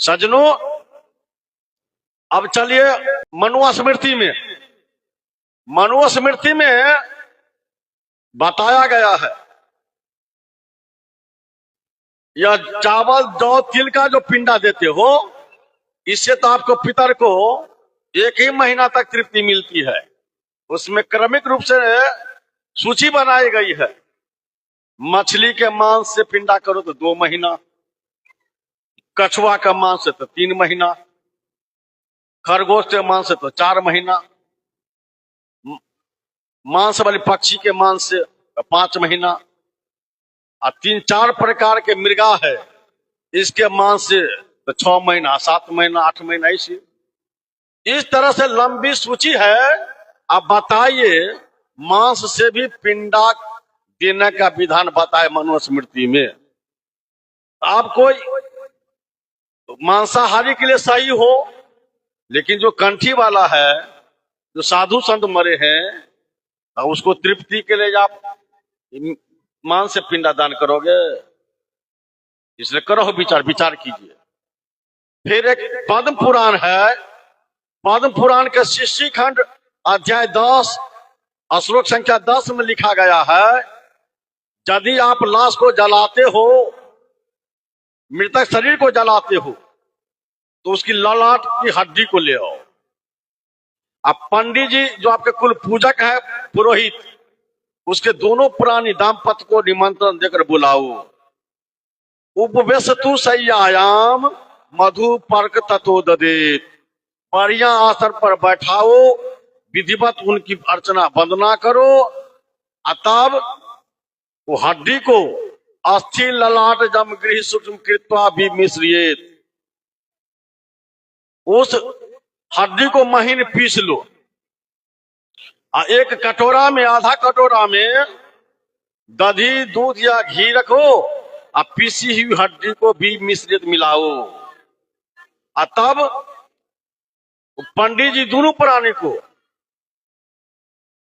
सज्जनों, अब चलिए मनुस्मृति में। मनुस्मृति में बताया गया है यह चावल जौ तिल का जो पिंडा देते हो, इससे तो आपको पितर को एक ही महीना तक तृप्ति मिलती है। उसमें क्रमिक रूप से सूची बनाई गई है। मछली के मांस से पिंडा करो तो 2 महीना, कछुआ का मांस से तो 3 महीना, खरगोश के मांस से तो 4 महीना, मांस वाली पक्षी के मांस से 5 महीना, और 3-4 प्रकार के मृगा है, इसके मांस से तो 6 महीना, 7 महीना, 8 महीना। इस तरह से लंबी सूची है। अब बताइए, मांस से भी पिंडा देने का विधान बताए मनुस्मृति में। आप कोई मांसाहारी के लिए सही हो, लेकिन जो कंठी वाला है, जो साधु संत मरे हैं, उसको तृप्ति के लिए आप मांस से पिंडा दान करोगे? इसलिए करो विचार कीजिए। फिर एक पद्म पुराण है। पद्म पुराण के शिष्य खंड अध्याय 10 श्लोक संख्या 10 में लिखा गया है, यदि आप लाश को जलाते हो, मृतक शरीर को जलाते हो, तो उसकी ललाट की हड्डी को ले आओ। अब पंडित जी जो आपके कुल पूजक है, पुरोहित, उसके दोनों पुरानी दाम्पत्य को निमंत्रण देकर बुलाओ। उपवेशतु शय्यायाम मधु पर्क ततो ददेत। बढ़िया आसन पर बैठाओ, विधिवत उनकी अर्चना वंदना करो, तब वो हड्डी को अस्थि ललाट जम गृह सूक्ष्म कृत्वा भी मिश्रियेत। उस हड्डी को महीन पीस लो, और एक कटोरा में, आधा कटोरा में दही, दूध या घी रखो, और पीसी हुई हड्डी को भी मिश्रित मिलाओ। और तब पंडित जी दोनों प्राणी को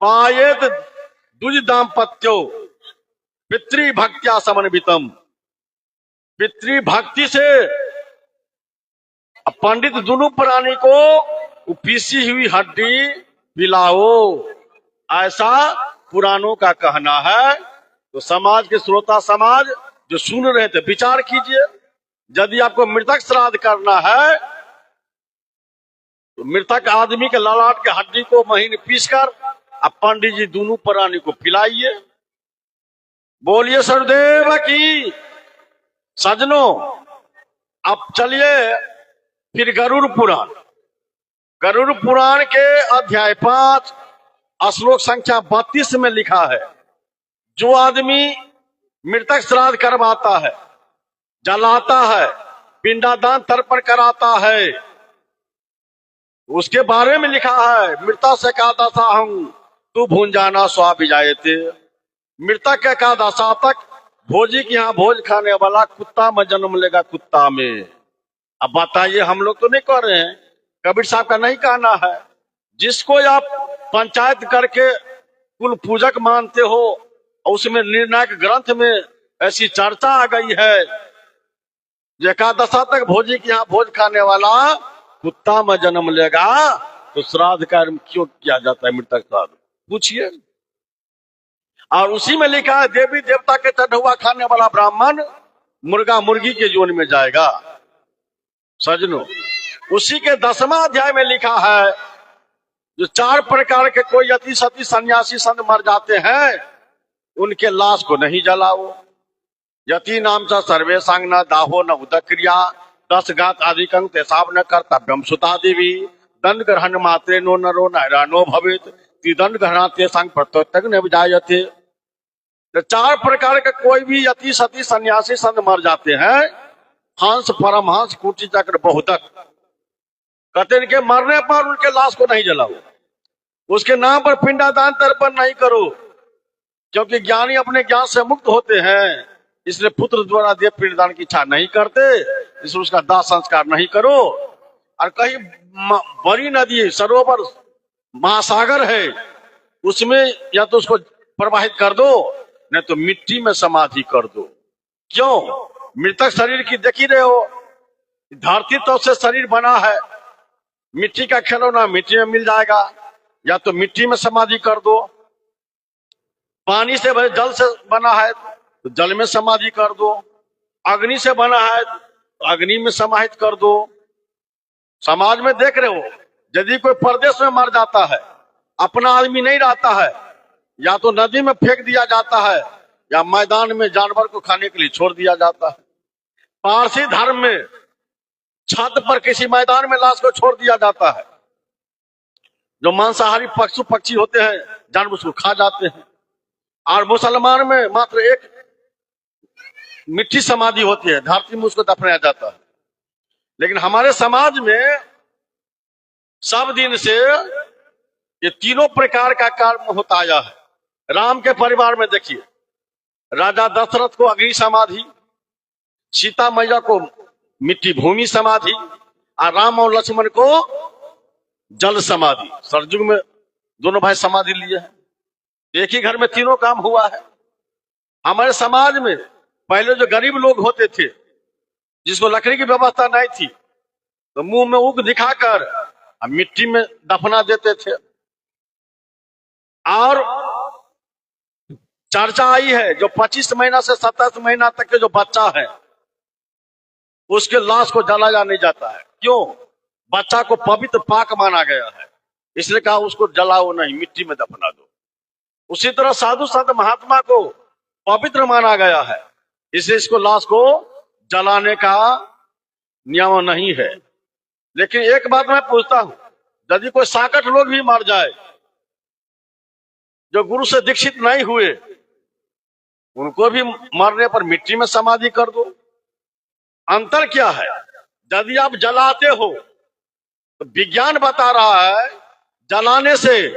पायेत द्विज दाम्पत्यो पितृभक्त्या समन्वितम। पितृभक्ति से पंडित दोनों प्राणी को पीसी हुई हड्डी पिलाओ, ऐसा पुराणों का कहना है। तो समाज के श्रोता समाज जो सुन रहे थे, विचार कीजिए। यदि आपको मृतक श्राद्ध करना है, तो मृतक आदमी के ललाट के हड्डी को महीन पीसकर अब पंडित जी दोनों प्राणी को पिलाइए। बोलिए सरुदेव की। सज्जनों, अब चलिए फिर गरुड़ पुराण। गरुड़ पुराण के अध्याय 5 श्लोक संख्या 32 में लिखा है, जो आदमी मृतक श्राद्ध करवाता है, जलाता है, पिंडादान तर्पण कराता है, उसके बारे में लिखा है, मृता से का दशा हूं तू भुंजाना स्वाभिजायते। मृतक के का दशा तक भोजी के यहाँ भोज खाने वाला कुत्ता में जन्म लेगा, कुत्ता में। अब बताइए, हम लोग तो नहीं कर रहे हैं, कबीर साहब का नहीं कहना है। जिसको आप पंचायत करके कुल पूजक मानते हो, और उसमें निर्णायक ग्रंथ में ऐसी चर्चा आ गई है, एकादशा तक भोजी के यहाँ भोज खाने वाला कुत्ता में जन्म लेगा, तो श्राद्ध कार्य क्यों किया जाता है मृतक श्राद्ध? पूछिए। और उसी में लिखा है, देवी देवता के चढ़ुआ खाने वाला ब्राह्मण मुर्गा मुर्गी के जोन में जाएगा। सज्जनों, उसी के 10वां अध्याय में लिखा है, जो 4 प्रकार के कोई यति सती सन्यासी संत मर जाते हैं, उनके लाश को नहीं जलाओ। यति नाम से सर्वे सांगना दाहो न उदक क्रिया 10 घात आदिकं तेसाब न कर्तव्यम सुता देवी दंड ग्रहण मात्रे नो नरो नैरानो भवेत दंड ग्रहणाते संग प्रत्योत्तक न विजायते। 4 प्रकार के कोई भी यति सती सन्यासी संत मर जाते हैं, हंस परमहंस कुटी चक्र बहुतक, कहते हैं कि मरने पर उनके लाश को नहीं जलाओ, उसके नाम पर पिंडादान तर्पण नहीं करो, क्योंकि ज्ञानी अपने ज्ञान से मुक्त होते हैं, इसलिए पुत्र द्वारा देव पिंडदान की इच्छा नहीं करते, इसलिए उसका दाह संस्कार नहीं करो। और कहीं बड़ी नदी, सरोवर, महासागर है, उसमें या तो उसको प्रवाहित कर दो, नहीं तो मिट्टी में समाधि कर दो। क्यों? मृतक शरीर की देख ही रहे हो, धरती तो से शरीर बना है, मिट्टी का खिलौना मिट्टी में मिल जाएगा, या तो मिट्टी में समाधि कर दो। पानी से जल से बना है तो जल में समाधि कर दो। अग्नि से बना है तो अग्नि में समाहित कर दो। समाज में देख रहे हो, यदि कोई परदेश में मर जाता है, अपना आदमी नहीं रहता है, या तो नदी में फेंक दिया जाता है या मैदान में जानवर को खाने के लिए छोड़ दिया जाता है। पारसी धर्म में छत पर किसी मैदान में लाश को छोड़ दिया जाता है। जो मांसाहारी पशु पक्षी होते हैं जानवर उसको खा जाते हैं। और मुसलमान में मात्र एक मिट्टी समाधि होती है, धरती में उसको दफनाया जाता है। लेकिन हमारे समाज में सब दिन से ये तीनों प्रकार का कर्म होता आया है। राम के परिवार में देखिए, राजा दशरथ को अग्नि समाधि, सीता मैया को मिट्टी भूमि समाधि, और राम और लक्ष्मण को जल समाधि। सरयुग में दोनों भाई समाधि लिए हैं। एक ही घर में तीनों काम हुआ है। हमारे समाज में पहले जो गरीब लोग होते थे, जिसको लकड़ी की व्यवस्था नहीं थी, तो मुंह में ऊक दिखाकर मिट्टी में दफना देते थे। और चर्चा आई है जो 25 महीना से 27 महीना तक के जो बच्चा है उसके लाश को जलाया नहीं जाता है। क्यों? बच्चा को पवित्र पाक माना गया है, इसलिए कहा उसको जलाओ नहीं, मिट्टी में दफना दो। उसी तरह साधु संत महात्मा को पवित्र माना गया है, इसलिए इसको लाश को जलाने का नियम नहीं है। लेकिन एक बात मैं पूछता हूं, यदि कोई 66 लोग भी मर जाए जो गुरु से दीक्षित नहीं हुए, उनको भी मरने पर मिट्टी में समाधि कर दो। अंतर क्या है? यदि आप जलाते हो तो विज्ञान बता रहा है जलाने से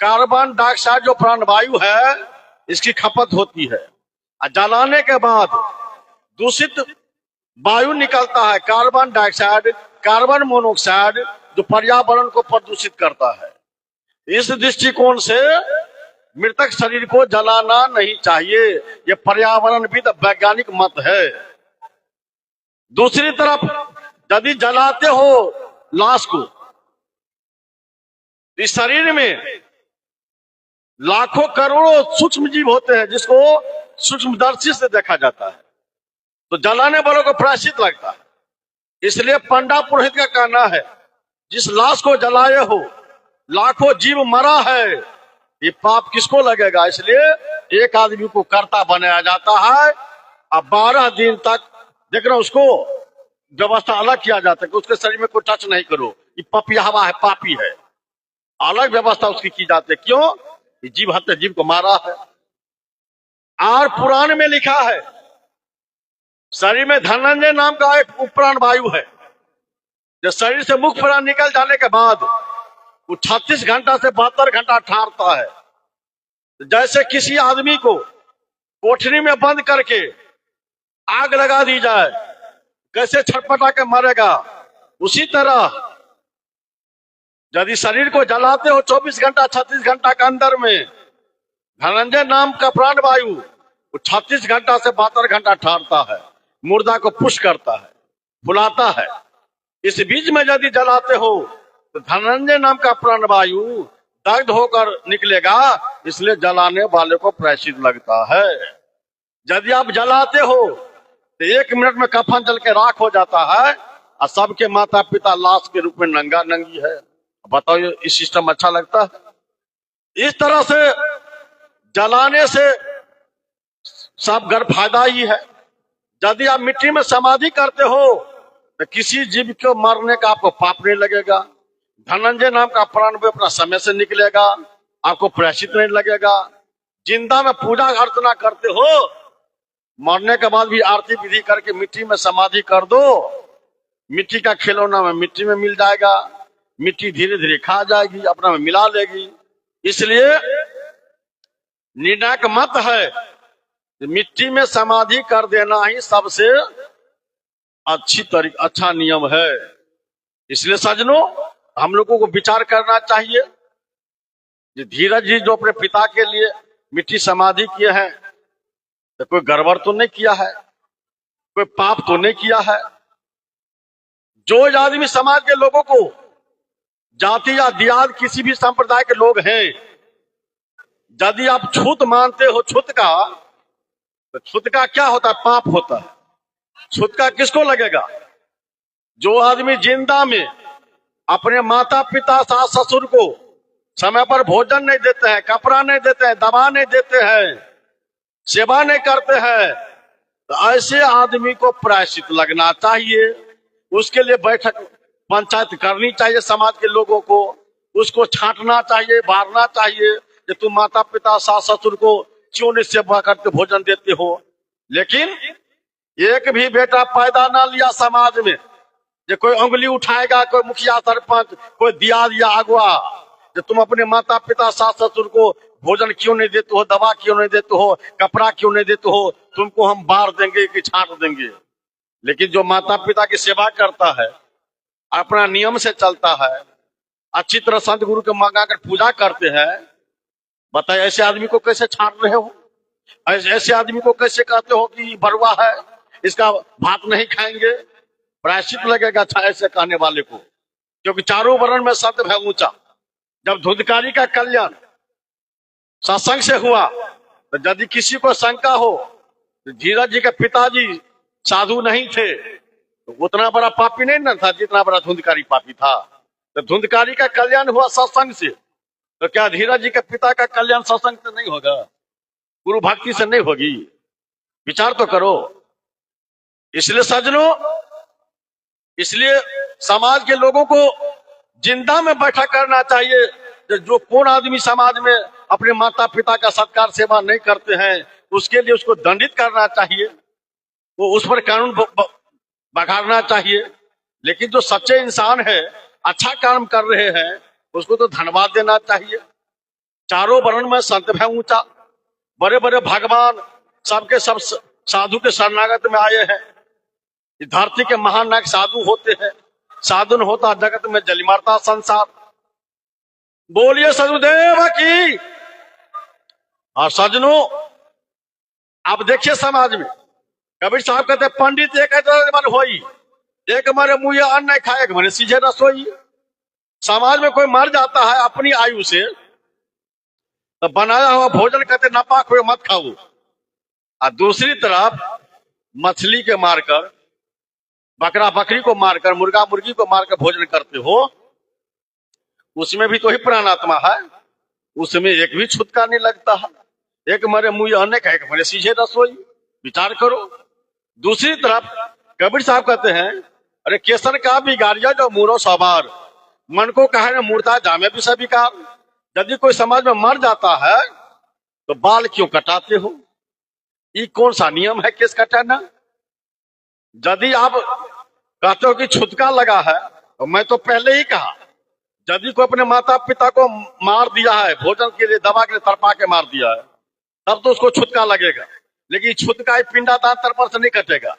कार्बन डाइऑक्साइड जो प्राणवायु है इसकी खपत होती है, और जलाने के बाद दूषित वायु निकलता है, कार्बन डाइऑक्साइड, कार्बन मोनोऑक्साइड, जो पर्यावरण को प्रदूषित करता है। इस दृष्टिकोण से मृतक शरीर को जलाना नहीं चाहिए, यह पर्यावरणविद वैज्ञानिक मत है। दूसरी तरफ यदि जलाते हो लाश को, इस शरीर में लाखों करोड़ों सूक्ष्म जीव होते हैं जिसको सूक्ष्मदर्शी से देखा जाता है, तो जलाने वालों को प्रायश्चित लगता है। इसलिए पंडा पुरोहित का कहना है जिस लाश को जलाए हो लाखों जीव मरा है, ये पाप किसको लगेगा? इसलिए एक आदमी को कर्ता बनाया जाता है, अब 12 दिन तक देखना उसको व्यवस्था अलग किया जाता है कि उसके शरीर में कोई टच नहीं करो, ये पपियावा है, पापी है, अलग व्यवस्था उसकी की जाती है। क्यों? जीव हत्या जीव को मारा है। और पुराण में लिखा है शरीर में धनंजय नाम का एक उपप्राण वायु है, जो शरीर से मुख्य प्राण निकल जाने के बाद वो 36 घंटा से 72 घंटा ठहरता है। जैसे किसी आदमी को कोठरी में बंद करके आग लगा दी जाए, कैसे छटपटा के मरेगा, उसी तरह यदि शरीर को जलाते हो 24 घंटा 36 घंटा के अंदर में, धनंजय नाम का प्राण वायु वो 36 घंटा से 72 घंटा ठहरता है, मुर्दा को पुष्ट करता है, फुलाता है। इस बीच में यदि जलाते हो तो धनंजय नाम का प्राण वायु दग्ध होकर निकलेगा, इसलिए जलाने वाले को प्रायश्चित लगता है। यदि आप जलाते हो तो 1 मिनट में कफन जल के राख हो जाता है, और सबके माता पिता लाश के रूप में नंगा नंगी है। बताओ ये इस सिस्टम अच्छा लगता है? इस तरह से जलाने से सब घर फायदा ही है। यदि आप मिट्टी में समाधि करते हो तो किसी जीव को मरने का आपको पाप नहीं लगेगा। धनंजय नाम का प्राण भी अपना समय से निकलेगा, आपको प्रायश्चित नहीं लगेगा। जिंदा में पूजा अर्चना करते हो, मरने के बाद भी आरती विधि करके मिट्टी में समाधि कर दो, मिट्टी का खिलौना में मिट्टी में मिल जाएगा, मिट्टी धीरे धीरे खा जाएगी, अपना में मिला लेगी। इसलिए निर्णायक मत है मिट्टी में समाधि कर देना ही सबसे अच्छा नियम है। इसलिए सज्जनों, हम लोगों को विचार करना चाहिए। धीरज जी जो अपने पिता के लिए मिट्टी समाधि किए हैं, तो कोई गड़बड़ तो नहीं किया है, कोई पाप तो नहीं किया है। जो आदमी समाज के लोगों को, जाति या दियाद किसी भी संप्रदाय के लोग हैं, यदि आप छूत मानते हो, छूत का, तो छूत का क्या होता है? पाप होता है। छूत का किसको लगेगा? जो आदमी जिंदा में अपने माता पिता सास ससुर को समय पर भोजन नहीं देते हैं, कपड़ा नहीं देते हैं, दवा नहीं देते हैं, सेवा नहीं करते हैं, तो ऐसे आदमी को प्रायश्चित लगना चाहिए। उसके लिए बैठक पंचायत करनी चाहिए, समाज के लोगों को उसको छांटना चाहिए, बारना चाहिए कि तुम माता पिता सास ससुर को क्यों नहीं सेवा करते, भोजन देते हो। लेकिन एक भी बेटा पैदा ना लिया समाज में, जो कोई उंगली उठाएगा, कोई मुखिया सरपंच, कोई दियाद या अगुआ, जो तुम अपने माता पिता सास ससुर को भोजन क्यों नहीं देते हो, दवा क्यों नहीं देते हो, कपड़ा क्यों नहीं देते हो, तुमको हम बार देंगे कि छांट देंगे। लेकिन जो माता पिता की सेवा करता है, अपना नियम से चलता है, अच्छी तरह संत गुरु के मंगा कर पूजा करते हैं, बताइए ऐसे आदमी को कैसे छांट रहे हो? ऐसे आदमी को कैसे कहते हो कि बरुआ है, इसका भात नहीं खाएंगे? प्रायश्चित लगेगा ऐसे कहने वाले को, क्योंकि चारों वर्ण में सत्य है ऊंचा। जब धुंधकारी का कल्याण सत्संग से हुआ, तो यदि किसी को शंका हो तो धीरज जी के पिताजी साधु नहीं थे, तो उतना बड़ा पापी नहीं ना था जितना बड़ा धुंधकारी पापी था। तो धुंधकारी का कल्याण हुआ सत्संग से, तो क्या धीरज जी के पिता का कल्याण सत्संग से नहीं होगा? गुरु भक्ति से नहीं होगी? विचार तो करो। इसलिए सज्जनों, इसलिए समाज के लोगों को जिंदा में बैठा करना चाहिए। जो कौन आदमी समाज में अपने माता पिता का सत्कार सेवा नहीं करते हैं, उसके लिए उसको दंडित करना चाहिए, वो उस पर कानून बघाड़ना चाहिए। लेकिन जो सच्चे इंसान है, अच्छा काम कर रहे हैं, उसको तो धन्यवाद देना चाहिए। चारों वर्ण में संत है ऊंचा, बड़े बड़े भगवान सबके सब साधु के शरणागत में आए हैं। धरती के महान नायक साधु होते हैं, साधु न होता जगत में जली मरता संसार। बोलिए सदगुरुदेव की। और सज्जनों, आप देखिए समाज में कबीर साहब कहते पंडित एक मन होई, एक मारे मुँह अन्न नहीं खाए, एक मारे सीझे रसोई। समाज में कोई मर जाता है अपनी आयु से, तो बनाया हुआ भोजन कहते नापाक हुए मत खाओ, और दूसरी तरफ मछली के मारकर, बकरा बकरी को मारकर, मुर्गा मुर्गी को मारकर भोजन करते हो, उसमें भी तो ही प्राणात्मा है, उसमें एक भी छुटका नहीं लगता है। एक मरे मुँह अन्न खाए, एक मरे सीझे रसोई। विचार करो। दूसरी तरफ कबीर साहब कहते हैं, अरे केसर का बिगाड़िया जो मूरो सवार, मन को कहे न मूर्ता जामे भी सविकार। यदि कोई समाज में मर जाता है तो बाल क्यों कटाते हो? ये कौन सा नियम है केस कटाना? यदि आप कहते हो कि छुटका लगा है, तो मैं तो पहले ही कहा, यदि कोई अपने माता पिता को मार दिया है, भोजन के लिए दवा के लिए तड़पा के मार दिया है, तब तो उसको छुटका लगेगा। लेकिन छुटका ही पिंडादान तर्पण से नहीं कटेगा,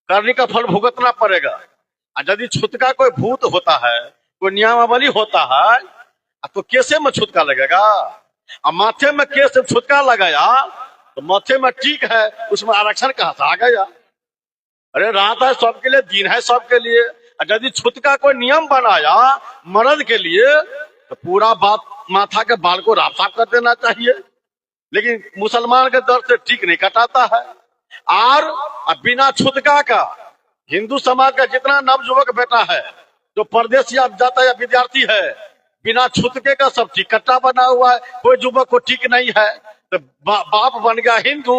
करने का फल भुगतना पड़ेगा। और यदि छुटका कोई भूत होता है, कोई नियमावली होता है, तो कैसे में छुटका लगेगा? और माथे में केस से छुटका लगाया तो माथे में ठीक है, उसमें आरक्षण कहां से आ गया? अरे रात है सबके लिए, दिन है सबके लिए। यदि छुटका कोई नियम बनाया मर्द के लिए, तो पूरा बात माथा के बाल को राफ साफ कर देना चाहिए। लेकिन मुसलमान के दर से ठीक नहीं कटाता है। और बिना छुटका का हिंदू समाज का जितना नवयुवक बेटा है, जो परदेश या जाता या विद्यार्थी है, बिना छुटके का सब ठीक कट्टा बना हुआ है। कोई युवक को ठीक नहीं है, तो बाप बन गया हिंदू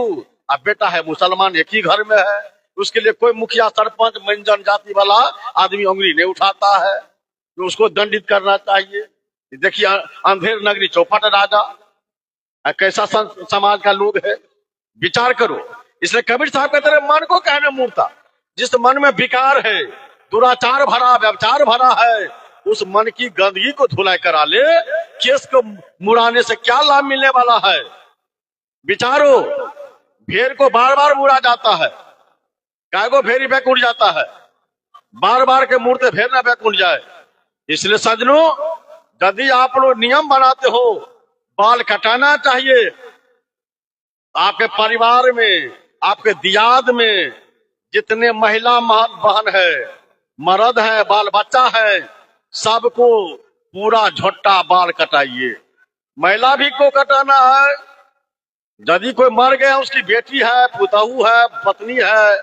और बेटा है मुसलमान, एक ही घर में है। उसके लिए कोई मुखिया सरपंच मंजन जाति वाला आदमी उंगली नहीं उठाता है, तो उसको दंडित करना चाहिए। देखिए अंधेर नगरी चौपट राजा, कैसा समाज का लोग है। विचार करो। इसलिए कबीर साहब कहते रहे, मन को कहने मूर्ता, जिस मन में विकार है, दुराचार भरा, व्यभिचार भरा है, उस मन की गंदगी को धुलाई करा ले। केस को मुड़ाने से क्या लाभ मिलने वाला है? विचारो। भेड़ को बार बार मुड़ा जाता है, गाय को भेड़ी बैक उड़ जाता है, बार बार के मुड़ते भेड़ ना बैक उड़ जाए। इसलिए सज्जनों, यदि आप लोग नियम बनाते हो, बाल कटाना चाहिए। आपके परिवार में, आपके दियाद में जितने महिला बहन है, मर्द है, बाल बच्चा है, सबको पूरा झोट्टा बाल कटाइए। महिला भी को कटाना है। यदि कोई मर गया, उसकी बेटी है, पुतहू है, पत्नी है,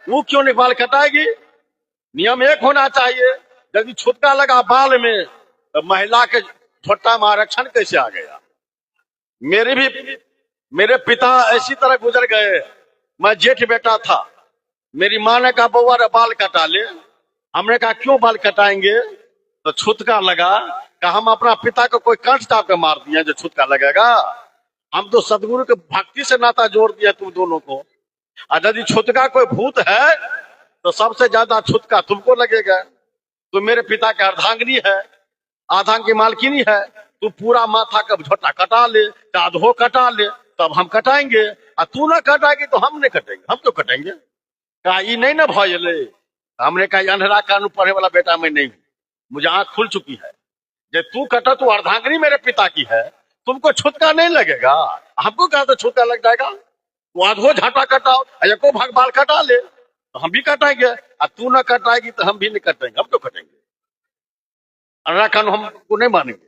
वो क्यों नहीं बाल कटाएगी? नियम एक होना चाहिए। यदि छुटका लगा बाल में तो महिला के झोट्टा में आरक्षण कैसे आ गया? मेरे पिता ऐसी तरह गुजर गए। मैं जेठ बेटा था, मेरी माँ ने कहा बउआ रे बाल कटा ले। हमने कहा क्यों बाल कटाएंगे? तो छुटका लगा। कहा हम अपना पिता को कोई कंठ चाप के मार दिया जो छुटका लगेगा? हम तो सदगुरु के भक्ति से नाता जोड़ दिया तुम दोनों को। और यदि छुटका कोई भूत है तो सबसे ज्यादा छुटका तुमको लगेगा। तो मेरे पिता के अर्धांगिनी है, आधांग की मालकिनी है। तू पूरा माथा का झोटा कटा ले, आधो कटा ले, तब हम कटाएंगे। और तू ना कटाएगी तो हम नहीं कटेंगे। हम तो कटेंगे। कहा ये नहीं ना भले। हमने कहा अंधेरा कानून पढ़ने वाला बेटा मैं नहीं हूं, मुझे आंख खुल चुकी है। जब तू कटा, तू अर्धांगिनी मेरे पिता की है, तुमको छुटका नहीं लगेगा। हमको कहा तो छुटका लग जाएगा। तू आधो झाटा कटाओ, एको भाग बाल कटा ले तो हम भी कटाएंगे। और तू ना कटाएगी तो हम भी नहीं कटेंगे। हम तो कटेंगे। अंधेरा कानून हमको नहीं मानेंगे।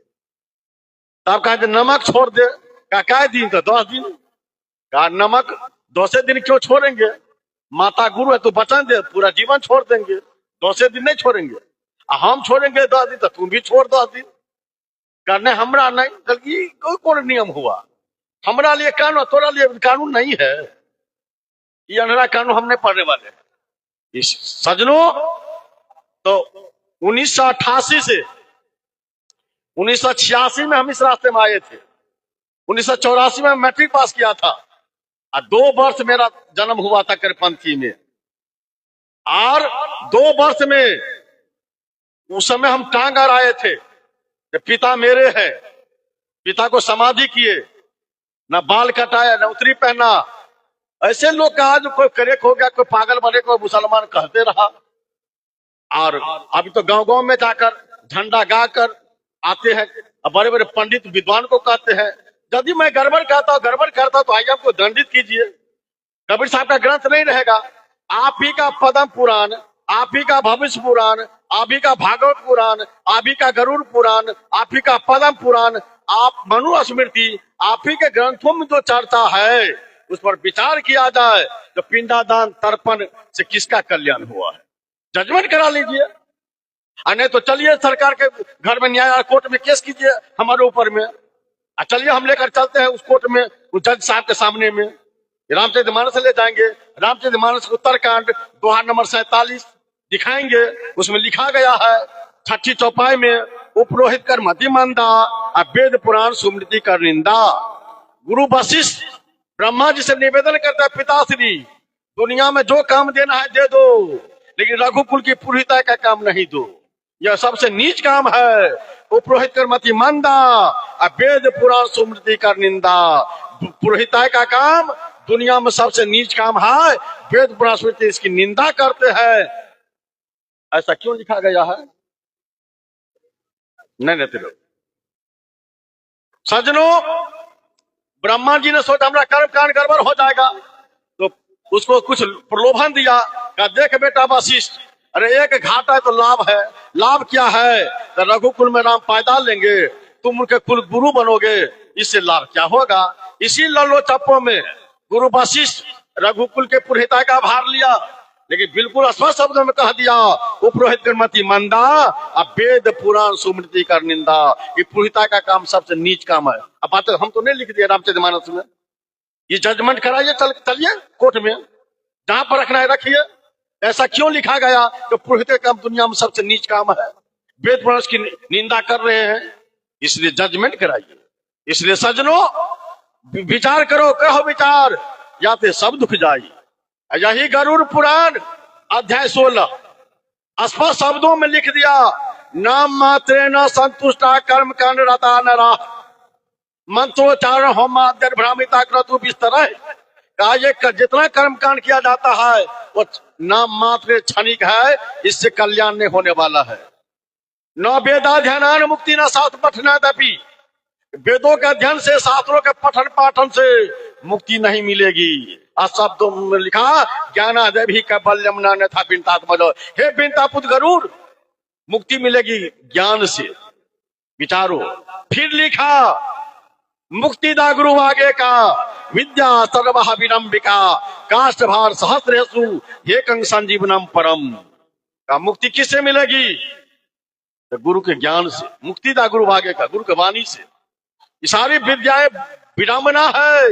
तब कहा नमक छोड़ दे। क्या दिन? तो 10 दिन। कहा नमक 10 दिन क्यों छोड़ेंगे? माता गुरु है, तू वचन दे पूरा जीवन छोड़ देंगे, 10 दिन नहीं छोड़ेंगे। हम छोड़ेंगे 10 दिन तो तुम भी छोड़ 10 दिन। करने हमरा नहीं, बल्कि कोई कौन नियम हुआ? हमरा लिए कानून, तोरा लिए कानून नहीं है। ये अंधेरा कानून हमने पढ़ने वाले हैं। इस सजनों, तो 1988 से 1986 में हम इस रास्ते में आए थे। 1984 में मैट्रिक पास किया था और 2 वर्ष मेरा जन्म हुआ था करपंथी में। और 2 वर्ष में उस समय हम टांग आए थे। पिता मेरे है, पिता को समाधि किए, न बाल कटाया, न उतरी पहना। ऐसे लोग कहा जो कोई करेक हो गया, कोई पागल बने, कोई मुसलमान कहते रहा। और अभी तो गांव गांव में जाकर झंडा गाकर आते हैं, बड़े बड़े पंडित विद्वान को कहते हैं। यदि मैं गड़बड़ करता तो आइए हमको दंडित कीजिए। कबीर साहब का ग्रंथ नहीं रहेगा। आप ही का पद्म पुराण, आप ही का भविष्य पुराण, आप ही का भागवत पुराण, आप ही का गरुड़ पुराण, आप ही का पद्म पुराण, आप मनु स्मृति, आप ही के ग्रंथों में जो चर्चा है उस पर विचार किया जाए। तो पिंडादान तर्पण से किसका कल्याण हुआ है? जजमेंट करा लीजिए। नहीं तो चलिए सरकार के घर में न्याय कोर्ट में केस कीजिए हमारे ऊपर में। चलिए हम लेकर चलते हैं उस कोर्ट में, उस जज साहब के सामने में। रामचरितमानस ले जाएंगे। रामचरितमानस उत्तरकांड दोहा नंबर 47 दिखाएंगे। उसमें लिखा गया है 6ठी चौपाई में, उपरोहित कर मति मंदा, वेद पुराण सुमृति कर निंदा। गुरु वशिष्ठ ब्रह्मा जी से निवेदन करता है, पिताश्री दुनिया में जो काम देना है दे दो, लेकिन रघुकुल की पुरोहिता का काम नहीं दो। यह सबसे नीच काम है। उपरोहित कर मति मंदा, वेद पुराण सुमृति कर निंदा। पुरोहिता का काम दुनिया में सबसे नीच काम है। वेद पुराण स्मृति इसकी निंदा करते हैं। ऐसा क्यों लिखा गया है? नहीं रहते लोग। सज्जनों, ब्रह्मा जी ने सोचा हमारा कर्म कांड गड़बड़ हो जाएगा, तो उसको कुछ प्रलोभन दिया। कहा देख बेटा वशिष्ठ, अरे एक घाटा है तो लाभ है। लाभ क्या है? तो रघुकुल में राम पैदा लेंगे, तुम उनके कुल गुरु बनोगे, इससे लाभ क्या होगा? इसी लल्लो चप्पो में गुरु वशिष्ठ रघुकुल के पुरोहिता का भार लिया, लेकिन बिल्कुल स्पष्ट शब्दों में कह दिया उपरोहित कर मति मंदा, वेद पुराण सुमृति कर निंदा। ये पुरोहिता का काम सबसे नीच काम है। अब बात हम तो नहीं लिख दिया रामचरितमानस में। ये जजमेंट कराइए, चलिए कोर्ट में, जहां पर रखना है रखिए। ऐसा क्यों लिखा गया कि पुरोहित का काम दुनिया में सबसे नीच काम है, वेद पुराण की निंदा कर रहे हैं? इसलिए जजमेंट कराइए। इसलिए सज्जनों विचार करो, कहो विचार, या तो सब दुख जाई। यही गरुड़ पुराण अध्याय 16 स्पष्ट शब्दों में लिख दिया, नाम मात्रे न संतुष्टा कर्म कांड रता नरा मंत्रोच्चारण होमाद्य भ्रामिता क्रतु बिस्तर। कहा ये जितना कर्म कांड किया जाता है वो नाम मात्र क्षणिक है, इससे कल्याण नहीं होने वाला है। न वेदाध्ययनान मुक्ति न शास्त्र पठनादपि, वेदों के अध्ययन से, शास्त्रों के पठन पाठन से मुक्ति नहीं मिलेगी। शब्दों में लिखा ज्ञानादय भी कैबल्यम न था बिंतात्मज। हे बिंतापुत गरुड़, मुक्ति मिलेगी ज्ञान से, विचारो। फिर लिखा मुक्तिदा गुरु आगे का विद्या सर्व विनम्बिका काष्ठ भार सहस्रेशु एकं संजीवनम परम। का मुक्ति किससे मिलेगी? तो गुरु के ज्ञान से। मुक्तिदा गुरु आगे का, गुरु के वाणी से। ये सारी विद्याएं विडंबना है,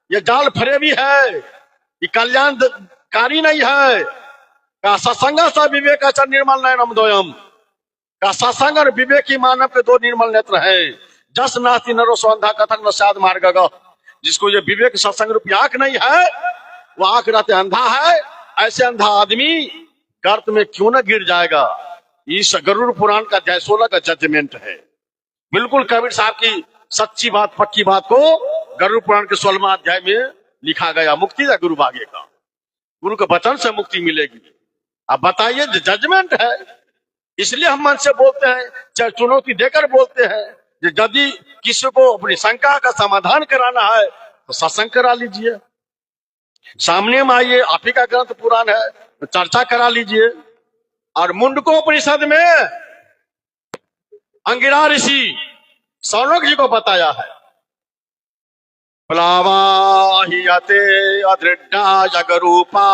ये जाल फरेबी है, ये कल्याणकारी नहीं है। का सत्संग स विवेक निर्मल नयनम द्वयम। का सत्संग और विवेक की मानव के दो निर्मल नेत्र हैं। जस नास्ति नरो स्वंधा कथन न साध मार्ग। जिसको ये विवेक सत्संग रूपी आंख नहीं है, वो आंख रहते अंधा है। ऐसे अंधा आदमी गर्त में क्यों न गिर जाएगा। इस गरुड़ पुराण का अध्याय 16 का जजमेंट है। बिल्कुल कबीर साहब की सच्ची बात, पक्की बात को गरुड़ पुराण के 16वां अध्याय में लिखा गया। मुक्ति है गुरु भाग्य का, गुरु के वचन से मुक्ति मिलेगी। अब बताइए, जजमेंट है, इसलिए हम मन से बोलते हैं, चाहे चुनौती देकर बोलते हैं। यदि किसी को अपनी शंका का समाधान कराना है तो सत्संग करा लीजिए, सामने में आइए, आप ही का ग्रंथ पुराण है तो चर्चा करा लीजिए। और मुंडको उपनिषद में अंगिरा ऋषि सौनक जी को बताया है, प्लावाहियते अदृढ़ा जगरूपा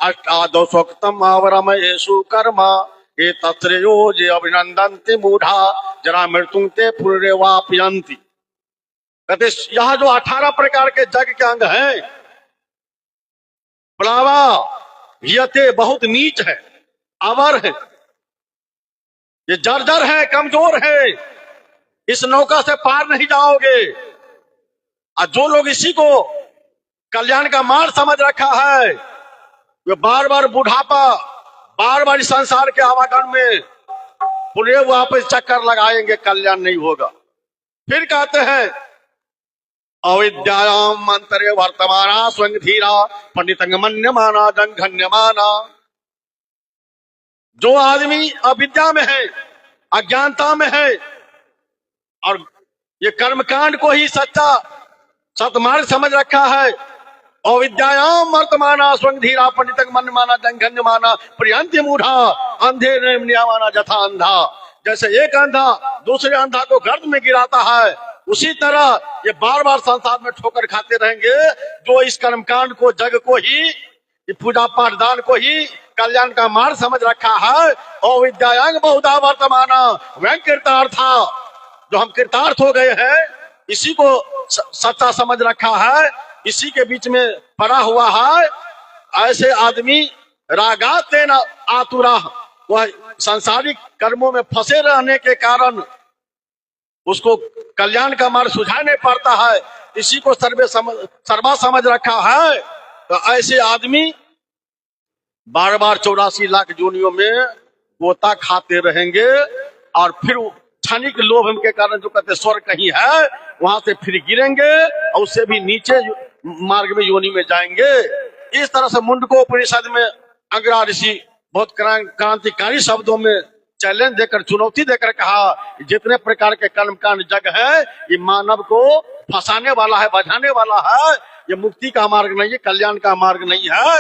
अष्टादशोक्तम आवरमयेषु कर्मा ये तत्रेयो जे अभिनंदन्ति मूढ़ा जरा मृत्युं ते पुनरेवापयन्ति। कहते यह जो 18 प्रकार के जग के अंग हैं, प्लावा हियते बहुत नीच है, अवर है, ये जर्जर है, कमजोर है, इस नौका से पार नहीं जाओगे। और जो लोग इसी को कल्याण का मार्ग समझ रखा है, वे बार बार बुढ़ापा, बार बार संसार के आवागमन में पुनः वापस चक्कर लगाएंगे, कल्याण नहीं होगा। फिर कहते हैं अविद्यायाम अंतरे वर्तमाना स्वयं धीरा पंडितंग मन्यमाना जंघन्यमाना। जो आदमी अविद्या में है, अज्ञानता में है, और ये कर्मकांड को ही सच्चा सतमार्ग समझ रखा है। अविद्यायाम वर्तमाना स्वयं धीरा पंडितंग मन्यमाना जंघन्यमाना प्रियंति मूढ़ा अंधे नियमाना जथा अंधा। जैसे एक अंधा दूसरे अंधा को गर्त में गिराता है, उसी तरह ये बार बार संसार में ठोकर खाते रहेंगे। जो इस कर्मकांड को, जग को ही, पूजा पाठ दान को ही कल्याण का मार्ग समझ रखा है। अविद्यायांग बहुधा वर्तमाना वह कृतार्था। जो हम कृतार्थ हो गए हैं, इसी को सच्चा समझ रखा है, इसी के बीच में पड़ा हुआ है। ऐसे आदमी रागा तेना आतुरा, वह सांसारिक कर्मों में फंसे रहने के कारण उसको कल्याण का मार्ग सुझाई नहीं पड़ता है, इसी को सर्वा समझ रखा है। तो ऐसे आदमी बार बार 84 लाख जोनियों में गोता खाते रहेंगे, और फिर क्षणिक लोभ के कारण जो कहते स्वर्ग कहीं है, वहां से फिर गिरेंगे और उससे भी नीचे मार्ग में योनि में जाएंगे। इस तरह से मुंडको उपनिषद में अंगिरा ऋषि बहुत क्रांतिकारी शब्दों में चैलेंज देकर, चुनौती देकर कहा, जितने प्रकार के कर्मकांड जग है, ये मानव को फंसाने वाला है, बझाने वाला है। ये मुक्ति का मार्ग नहीं है, कल्याण का मार्ग नहीं है।